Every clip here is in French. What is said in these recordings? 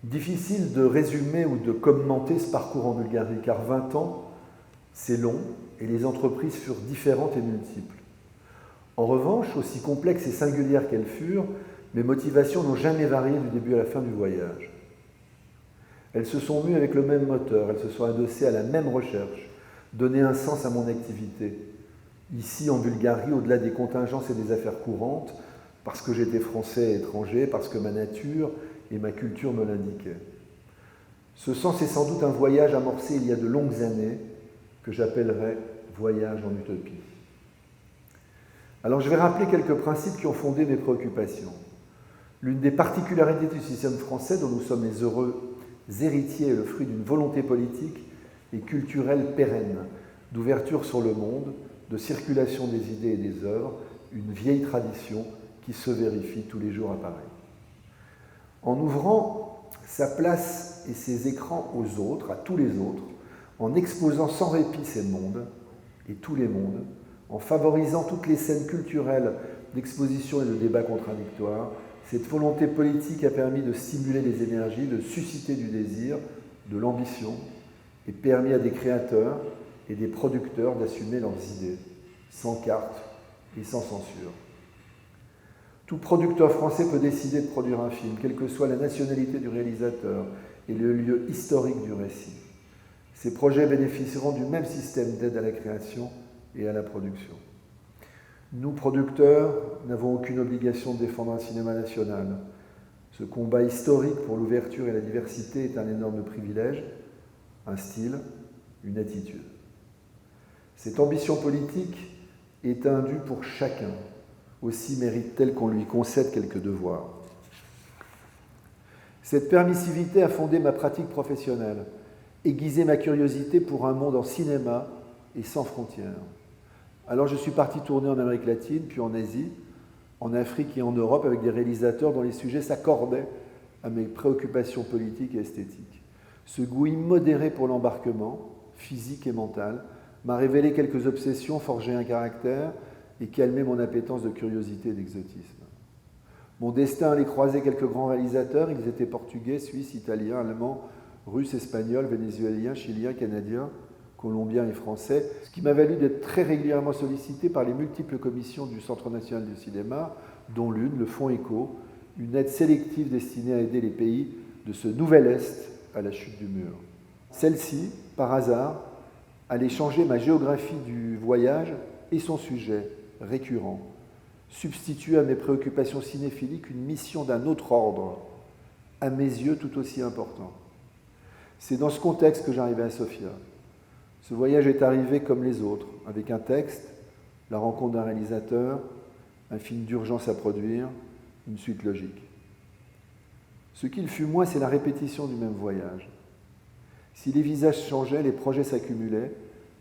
Difficile de résumer ou de commenter ce parcours en Bulgarie, car 20 ans, c'est long et les entreprises furent différentes et multiples. En revanche, aussi complexes et singulières qu'elles furent, mes motivations n'ont jamais varié du début à la fin du voyage. Elles se sont mues avec le même moteur, elles se sont adossées à la même recherche, donner un sens à mon activité. Ici, en Bulgarie, au-delà des contingences et des affaires courantes, parce que j'étais français et étranger, parce que ma nature et ma culture me l'indiquaient. Ce sens est sans doute un voyage amorcé il y a de longues années, que j'appellerais voyage en utopie. Alors je vais rappeler quelques principes qui ont fondé mes préoccupations. L'une des particularités du système français dont nous sommes les heureux héritiers est le fruit d'une volonté politique et culturelle pérenne, d'ouverture sur le monde, de circulation des idées et des œuvres, une vieille tradition qui se vérifie tous les jours à Paris. En ouvrant sa place et ses écrans aux autres, à tous les autres, en exposant sans répit ces mondes et tous les mondes, en favorisant toutes les scènes culturelles d'exposition et de débats contradictoires, cette volonté politique a permis de stimuler les énergies, de susciter du désir, de l'ambition, et permis à des créateurs et des producteurs d'assumer leurs idées, sans carte et sans censure. Tout producteur français peut décider de produire un film, quelle que soit la nationalité du réalisateur et le lieu historique du récit. Ces projets bénéficieront du même système d'aide à la création et à la production. Nous, producteurs, n'avons aucune obligation de défendre un cinéma national. Ce combat historique pour l'ouverture et la diversité est un énorme privilège, un style, une attitude. Cette ambition politique est indue pour chacun, aussi mérite-t-elle qu'on lui concède quelques devoirs. Cette permissivité a fondé ma pratique professionnelle, aiguisé ma curiosité pour un monde en cinéma et sans frontières. Alors je suis parti tourner en Amérique latine, puis en Asie, en Afrique et en Europe avec des réalisateurs dont les sujets s'accordaient à mes préoccupations politiques et esthétiques. Ce goût immodéré pour l'embarquement, physique et mental, m'a révélé quelques obsessions, forgé un caractère et calmé mon appétence de curiosité et d'exotisme. Mon destin allait croiser quelques grands réalisateurs, ils étaient portugais, suisses, italiens, allemands, russes, espagnols, vénézuéliens, chiliens, canadiens, colombiens et français, ce qui m'a valu d'être très régulièrement sollicité par les multiples commissions du Centre national du cinéma, dont l'une, le Fonds ECHO, une aide sélective destinée à aider les pays de ce nouvel Est à la chute du mur. Celle-ci, par hasard, allait changer ma géographie du voyage et son sujet, récurrent, substituer à mes préoccupations cinéphiliques une mission d'un autre ordre, à mes yeux tout aussi important. C'est dans ce contexte que j'arrivais à Sofia. Ce voyage est arrivé comme les autres, avec un texte, la rencontre d'un réalisateur, un film d'urgence à produire, une suite logique. Ce qu'il fut moins, c'est la répétition du même voyage. Si les visages changeaient, les projets s'accumulaient,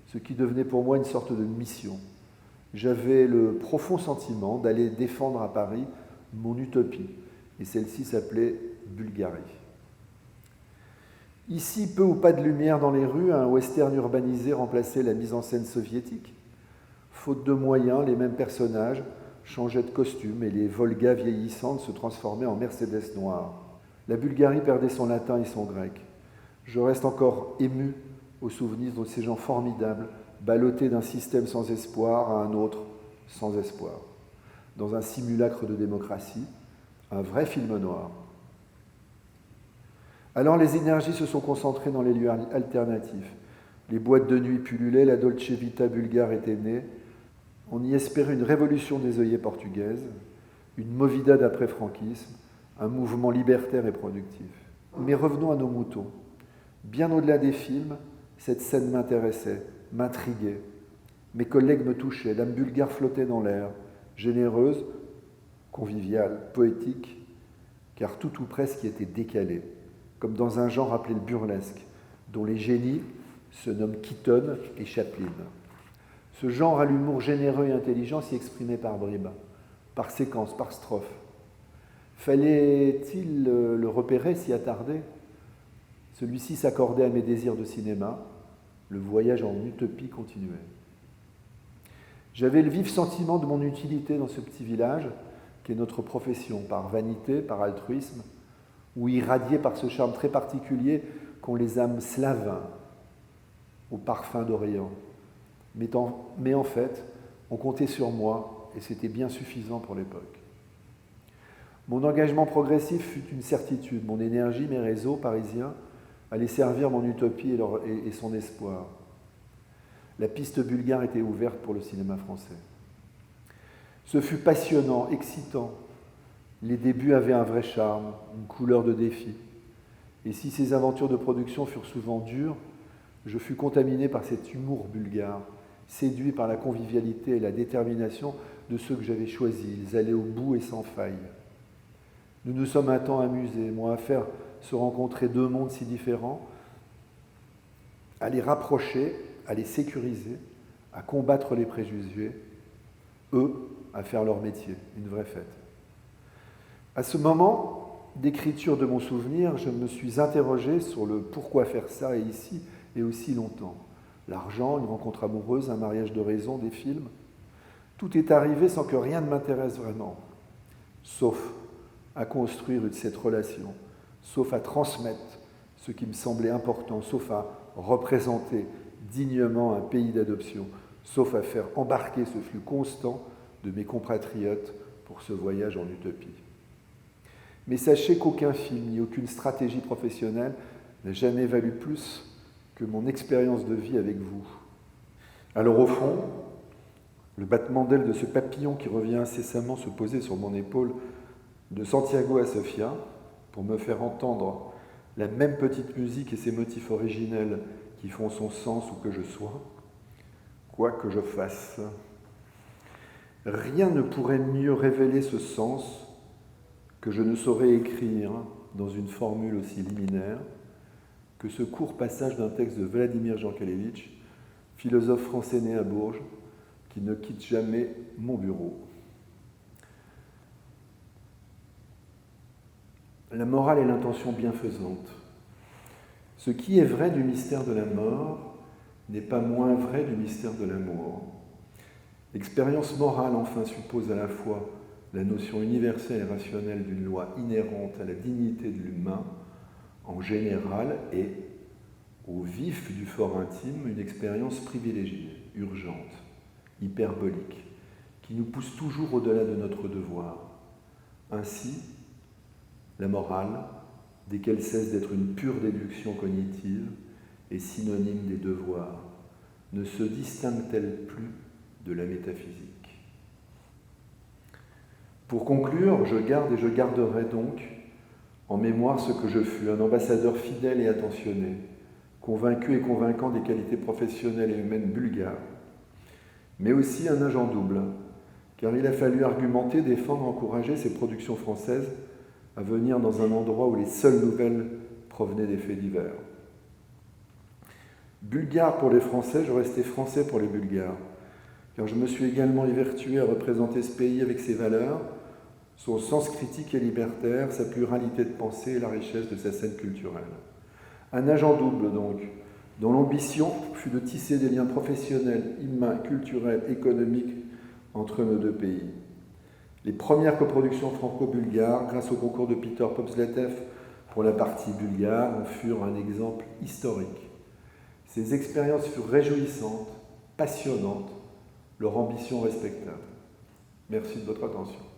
ce qui devenait pour moi une sorte de mission. J'avais le profond sentiment d'aller défendre à Paris mon utopie, et celle-ci s'appelait Bulgarie. Ici, peu ou pas de lumière dans les rues, un western urbanisé remplaçait la mise en scène soviétique. Faute de moyens, les mêmes personnages changeaient de costume et les Volgas vieillissantes se transformaient en Mercedes noires. La Bulgarie perdait son latin et son grec. Je reste encore ému au souvenir de ces gens formidables, ballottés d'un système sans espoir à un autre sans espoir. Dans un simulacre de démocratie, un vrai film noir. Alors les énergies se sont concentrées dans les lieux alternatifs. Les boîtes de nuit pullulaient, la Dolce Vita bulgare était née. On y espérait une révolution des œillets portugaises, une movida d'après-franquisme, un mouvement libertaire et productif. Mais revenons à nos moutons. Bien au-delà des films, cette scène m'intéressait, m'intriguait. Mes collègues me touchaient, l'âme bulgare flottait dans l'air, généreuse, conviviale, poétique, car tout ou presque y était décalé, comme dans un genre appelé le burlesque, dont les génies se nomment Keaton et Chaplin. Ce genre à l'humour généreux et intelligent s'y exprimait par bribes, par séquences, par strophes. Fallait-il le repérer, s'y attarder ? Celui-ci s'accordait à mes désirs de cinéma. Le voyage en utopie continuait. J'avais le vif sentiment de mon utilité dans ce petit village, qui est notre profession, par vanité, par altruisme, ou irradiés par ce charme très particulier qu'ont les âmes slaves au parfum d'Orient. Mais en fait, on comptait sur moi et c'était bien suffisant pour l'époque. Mon engagement progressif fut une certitude. Mon énergie, mes réseaux parisiens allaient servir mon utopie et son espoir. La piste bulgare était ouverte pour le cinéma français. Ce fut passionnant, excitant. Les débuts avaient un vrai charme, une couleur de défi. Et si ces aventures de production furent souvent dures, je fus contaminé par cet humour bulgare, séduit par la convivialité et la détermination de ceux que j'avais choisis. Ils allaient au bout et sans faille. Nous nous sommes un temps amusés, moi, à faire se rencontrer deux mondes si différents, à les rapprocher, à les sécuriser, à combattre les préjugés, eux, à faire leur métier, une vraie fête. À ce moment d'écriture de mon souvenir, je me suis interrogé sur le pourquoi faire ça et ici et aussi longtemps. L'argent, une rencontre amoureuse, un mariage de raison, des films. Tout est arrivé sans que rien ne m'intéresse vraiment, sauf à construire cette relation, sauf à transmettre ce qui me semblait important, sauf à représenter dignement un pays d'adoption, sauf à faire embarquer ce flux constant de mes compatriotes pour ce voyage en utopie. Mais sachez qu'aucun film ni aucune stratégie professionnelle n'a jamais valu plus que mon expérience de vie avec vous. Alors au fond, le battement d'ailes de ce papillon qui revient incessamment se poser sur mon épaule de Santiago à Sofia pour me faire entendre la même petite musique et ses motifs originels qui font son sens où que je sois, quoi que je fasse. Rien ne pourrait mieux révéler ce sens que je ne saurais écrire dans une formule aussi liminaire que ce court passage d'un texte de Vladimir Jankélévitch, philosophe français né à Bourges, qui ne quitte jamais mon bureau. La morale est l'intention bienfaisante. Ce qui est vrai du mystère de la mort n'est pas moins vrai du mystère de l'amour. L'expérience morale, enfin, suppose à la fois la notion universelle et rationnelle d'une loi inhérente à la dignité de l'humain en général et, au vif du fort intime, une expérience privilégiée, urgente, hyperbolique, qui nous pousse toujours au-delà de notre devoir. Ainsi, la morale, dès qu'elle cesse d'être une pure déduction cognitive, est synonyme des devoirs. Ne se distingue-t-elle plus de la métaphysique? Pour conclure, je garde et je garderai donc en mémoire ce que je fus, un ambassadeur fidèle et attentionné, convaincu et convaincant des qualités professionnelles et humaines bulgares, mais aussi un agent double, car il a fallu argumenter, défendre, encourager ces productions françaises à venir dans un endroit où les seules nouvelles provenaient des faits divers. Bulgare pour les Français, je restais français pour les Bulgares, car je me suis également évertué à représenter ce pays avec ses valeurs, son sens critique et libertaire, sa pluralité de pensée et la richesse de sa scène culturelle. Un agent double donc, dont l'ambition fut de tisser des liens professionnels, humains, culturels, économiques entre nos deux pays. Les premières coproductions franco-bulgares, grâce au concours de Peter Popzlatev pour la partie bulgare, en furent un exemple historique. Ces expériences furent réjouissantes, passionnantes, leur ambition respectable. Merci de votre attention.